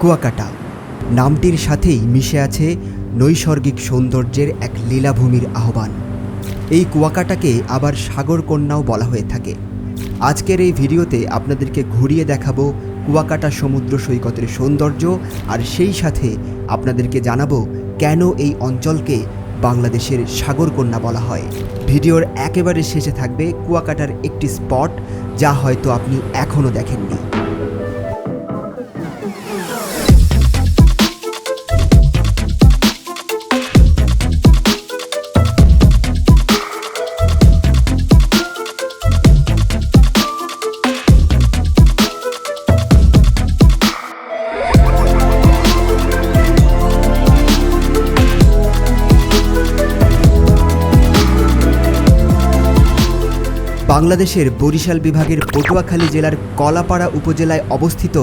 কুয়াকাটা নামটির সাথেই মিশে আছে নৈসর্গিক সৌন্দর্যের এক লীলাভূমির আহ্বান। এই কুয়াকাটাকে আবার সাগরকন্যাও বলা হয়ে থাকে। আজকের এই ভিডিওতে আপনাদেরকে ঘুরিয়ে দেখাবো কুয়াকাটা সমুদ্র সৈকতের সৌন্দর্য, আর সেই সাথে আপনাদেরকে জানাবো কেন এই অঞ্চলকে বাংলাদেশের সাগরকন্যা বলা হয়। ভিডিওর একেবারে শেষে থাকবে কুয়াকাটার একটি স্পট যা হয়তো আপনি এখনও দেখেননি। বাংলাদেশের বরিশাল বিভাগের পটুয়াখালী জেলার কলাপাড়া উপজেলায় অবস্থিত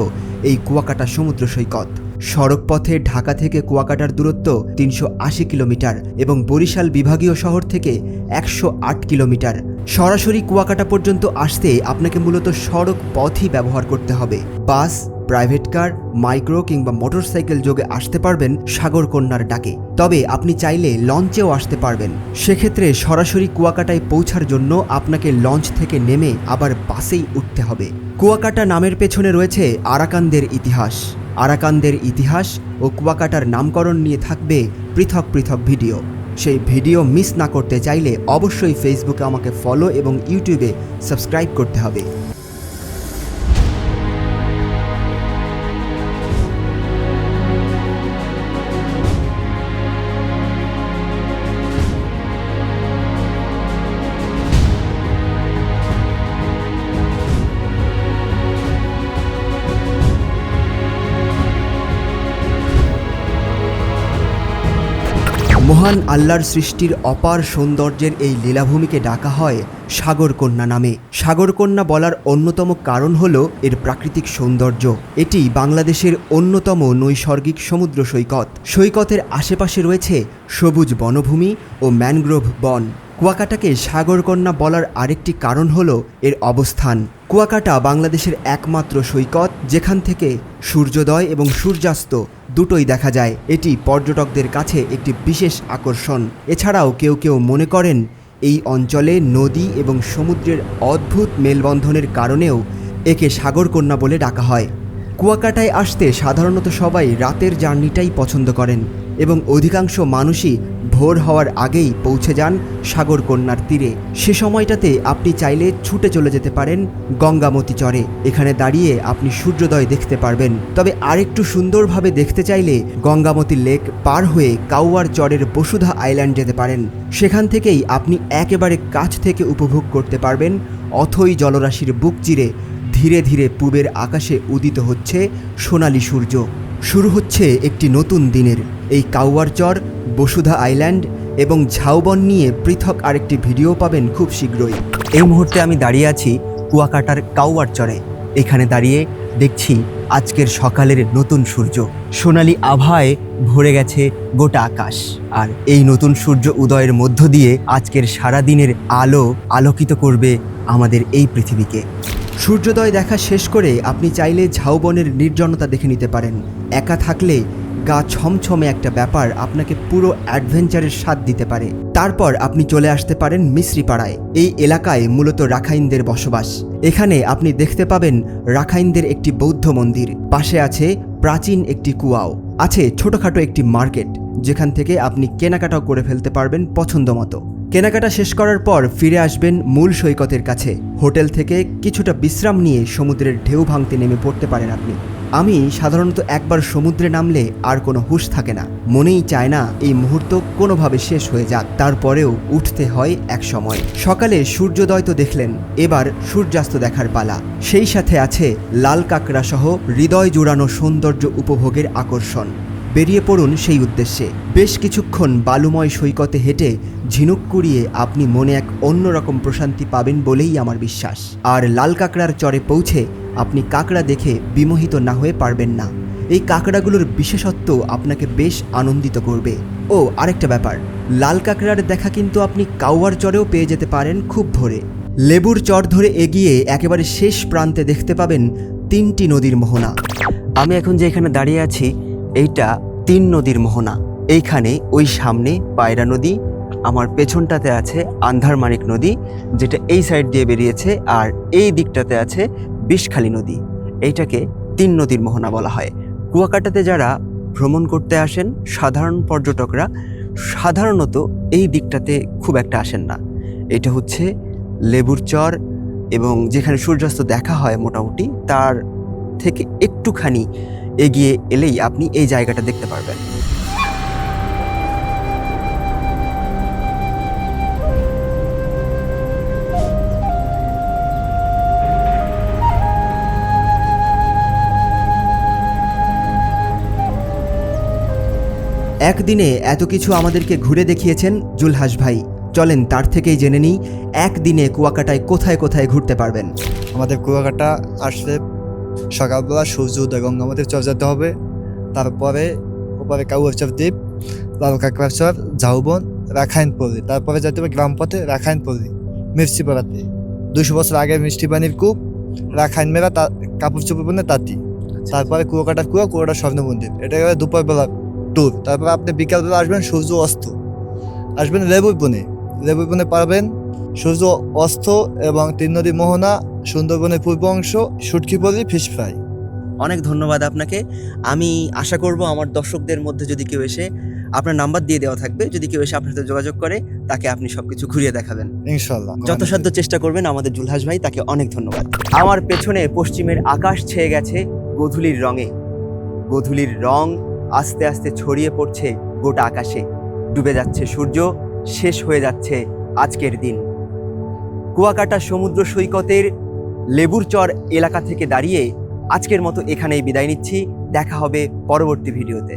এই কুয়াকাটা সমুদ্র সৈকত। সড়কপথে ঢাকা থেকে কুয়াকাটার দূরত্ব ৩৮০ কিলোমিটার এবং বরিশাল বিভাগীয় শহর থেকে ১০৮ কিলোমিটার। সরাসরি কুয়াকাটা পর্যন্ত আসতে আপনাকে মূলত সড়ক পথই ব্যবহার করতে হবে। বাস, প্রাইভেট কার, মাইক্রো কিংবা মোটরসাইকেল যোগে আসতে পারবেন সাগরকন্যার ডাকে। তবে আপনি চাইলে লঞ্চেও আসতে পারবেন। সেক্ষেত্রে সরাসরি কুয়াকাটায় পৌঁছার জন্য আপনাকে লঞ্চ থেকে নেমে আবার বাসেই উঠতে হবে। কুয়াকাটা নামের পেছনে রয়েছে আরাকানদের ইতিহাস। আরাকানদের ইতিহাস ও কুয়াকাটার নামকরণ নিয়ে থাকবে পৃথক পৃথক ভিডিও। সেই ভিডিও মিস না করতে চাইলে অবশ্যই ফেসবুকে আমাকে ফলো এবং ইউটিউবে সাবস্ক্রাইব করতে হবে। মহান আল্লাহর সৃষ্টির অপার সৌন্দর্যের এই লীলাভূমিকে ডাকা হয় সাগরকন্যা নামে। সাগরকন্যা বলার অন্যতম কারণ হল এর প্রাকৃতিক সৌন্দর্য। এটি বাংলাদেশের অন্যতম নৈসর্গিক সমুদ্র সৈকত। সৈকতের আশেপাশে রয়েছে সবুজ বনভূমি ও ম্যানগ্রোভ বন। কুয়াকাটাকে সাগরকন্যা বলার আরেকটি কারণ হল এর অবস্থান। কুয়াকাটা বাংলাদেশের একমাত্র সৈকত যেখান থেকে সূর্যোদয় এবং সূর্যাস্ত দুটোই দেখা যায়। এটি পর্যটকদের কাছে একটি বিশেষ আকর্ষণ। এছাড়াও কেউ কেউ মনে করেন এই অঞ্চলে নদী এবং সমুদ্রের অদ্ভুত মেলবন্ধনের কারণেও একে সাগরকন্যা বলে ডাকা হয়। কুয়াকাটায় আসতে সাধারণত সবাই রাতের জার্নিটাই পছন্দ করেন এবং অধিকাংশ মানুষই ভোর হওয়ার আগেই পৌঁছে যান সাগরকন্যার তীরে। সে সময়টাতে আপনি চাইলে ছুটে চলে যেতে পারেন গঙ্গামতি চরে। এখানে দাঁড়িয়ে আপনি সূর্যোদয় দেখতে পারবেন। তবে আরেকটু সুন্দরভাবে দেখতে চাইলে গঙ্গামতি লেক পার হয়ে কাউয়ার চরের বসুধা আইল্যান্ড যেতে পারেন। সেখান থেকেই আপনি একেবারে কাছ থেকে উপভোগ করতে পারবেন অথই জলরাশির বুক চিরে ধীরে ধীরে পূবের আকাশে উদিত হচ্ছে সোনালী সূর্য। শুরু হচ্ছে একটি নতুন দিনের। এই কাউয়ার চর, বসুধা আইল্যান্ড এবং ঝাউবন নিয়ে পৃথক আরেকটি ভিডিও পাবেন খুব শীঘ্রই। এই মুহূর্তে আমি দাঁড়িয়ে আছি কুয়াকাটার কাউয়ার চরে। এখানে দাঁড়িয়ে দেখছি আজকের সকালের নতুন সূর্য। সোনালী আভায় ভরে গেছে গোটা আকাশ, আর এই নতুন সূর্য উদয়ের মধ্য দিয়ে আজকের সারাদিনের আলো আলোকিত করবে আমাদের এই পৃথিবীকে। সূর্যোদয় দেখা শেষ করে আপনি চাইলে ঝাউবনের নির্জনতা দেখে নিতে পারেন। একা থাকলে গা ছমছমে একটা ব্যাপার আপনাকে পুরো অ্যাডভেঞ্চারের স্বাদ দিতে পারে। তারপর আপনি চলে আসতে পারেন মিশ্রিপাড়ায়। এই এলাকায় মূলত রাখাইনদের বসবাস। এখানে আপনি দেখতে পাবেন রাখাইনদের একটি বৌদ্ধ মন্দির, পাশে আছে প্রাচীন একটি কুয়াও, আছে ছোটখাটো একটি মার্কেট যেখান থেকে আপনি কেনাকাটাও করে ফেলতে পারবেন পছন্দ মতো। কেনাকাটা শেষ করার পর ফিরে আসবেন মূল সৈকতের কাছে। হোটেল থেকে কিছুটা বিশ্রাম নিয়ে সমুদ্রের ঢেউ ভাঙতে নেমে পড়তে পারেন আপনি। আমি সাধারণত একবার সমুদ্রে নামলে আর কোনো হুঁশ থাকে না, মনেই চায় না এই মুহূর্ত কোনোভাবে শেষ হয়ে যাক। তারপরেও উঠতে হয় এক সময়। সকালে সূর্যোদয় তো দেখলেন, এবার সূর্যাস্ত দেখার পালা। সেই সাথে আছে লাল কাঁকড়া সহ হৃদয় জুড়ানো সৌন্দর্য উপভোগের আকর্ষণ। বেরিয়ে পড়ুন সেই উদ্দেশ্যে। বেশ কিছুক্ষণ বালুময় সৈকতে হেঁটে ঝিনুক কুড়িয়ে আপনি মনে এক অন্যরকম প্রশান্তি পাবেন বলেই আমার বিশ্বাস। আর লাল কাঁকড়ার চরে পৌঁছে আপনি কাঁকড়া দেখে বিমোহিত না হয়ে পারবেন না। এই কাঁকড়াগুলোর বিশেষত্ব আপনাকে বেশ আনন্দিত করবে। ও আরেকটা ব্যাপার, লাল কাঁকড়ার দেখা কিন্তু আপনি কাউয়ার চরেও পেয়ে যেতে পারেন খুব ভোরে। লেবুর চর ধরে এগিয়ে একেবারে শেষ প্রান্তে দেখতে পাবেন তিনটি নদীর মোহনা। আমি এখন যে এখানে দাঁড়িয়ে আছি এইটা 3 নদীর মোহনা। এইখানে ওই সামনে পায়রা নদী, আমার পেছনটাতে আছে আন্ধারমানিক নদী যেটা এই সাইড দিয়ে বেরিয়েছে, আর এই দিকটাতে আছে বিষখালী নদী। এইটাকে 3 নদীর মোহনা বলা হয়। কুয়াকাটাতে যারা ভ্রমণ করতে আসেন সাধারণ পর্যটকরা সাধারণত এই দিকটাতে খুব একটা আসেন না। এটা হচ্ছে লেবুর চর, এবং যেখানে সূর্যাস্ত দেখা হয় মোটামুটি তার থেকে একটুখানি এগিয়ে এলেই আপনি এই জায়গাটা দেখতে পারবেন। একদিনে এত কিছু আমাদেরকে ঘুরে দেখিয়েছেন জুলহাস ভাই। চলেন তার থেকেই জেনে নিই একদিনে কুয়াকাটায় কোথায় কোথায় ঘুরতে পারবেন। আমাদের কুয়াকাটা আসলে সকালবেলা সূর্য উদয় গঙ্গামতির চর যেতে হবে, তারপরে ওপারে কাউয়াচর দ্বীপ, লালকাকড়াচর, ঝাউবন, রাখাইনপল্লী, তারপরে যেতে হবে গ্রাম পথে রাখাইনপল্লী, মির্চিপাড়াতে 200 বছর আগের মিষ্টি পানির কূপ, রাখাইন মেলা, কাপড় চোপড় বনে তাঁতি, তারপরে কুয়াকাটার কুয়াকাটা স্বর্ণ মন্দির। এটা গেলে দুপুরবেলা ট্যুর। তারপরে আপনি বিকালবেলা আসবেন সূর্য অস্ত, আসবেন লেবুর বনে পারবেন সূর্য অস্ত এবং 3 নদী মোহনা, সুন্দরবনের পূর্ব অংশ, শুটকিপল্লী, ফিশ ফ্রাই। অনেক ধন্যবাদ আপনাকে। আমি আশা করব আমার দর্শকদের মধ্যে যদি কেউ এসে, আপনার নাম্বার দিয়ে দেওয়া থাকবে, যদি কেউ এসে আপনার সাথে যোগাযোগ করে তাকে আপনি সবকিছু ঘুরিয়ে দেখাবেন ইনশাল্লাহ যথাসাধ্য চেষ্টা করবেন আমাদের জুলহাস ভাই, তাকে অনেক ধন্যবাদ। আমার পেছনে পশ্চিমের আকাশ ছেয়ে গেছে গোধূলির রঙে। গোধূলির রং আস্তে আস্তে ছড়িয়ে পড়ছে গোটা আকাশে, ডুবে যাচ্ছে সূর্য, শেষ হয়ে যাচ্ছে আজকের দিন। কুয়াকাটা সমুদ্র সৈকতের লেবুর চর এলাকা থেকে দাঁড়িয়ে আজকের মতো এখানেই বিদায় নিচ্ছি। দেখা হবে পরবর্তী ভিডিওতে।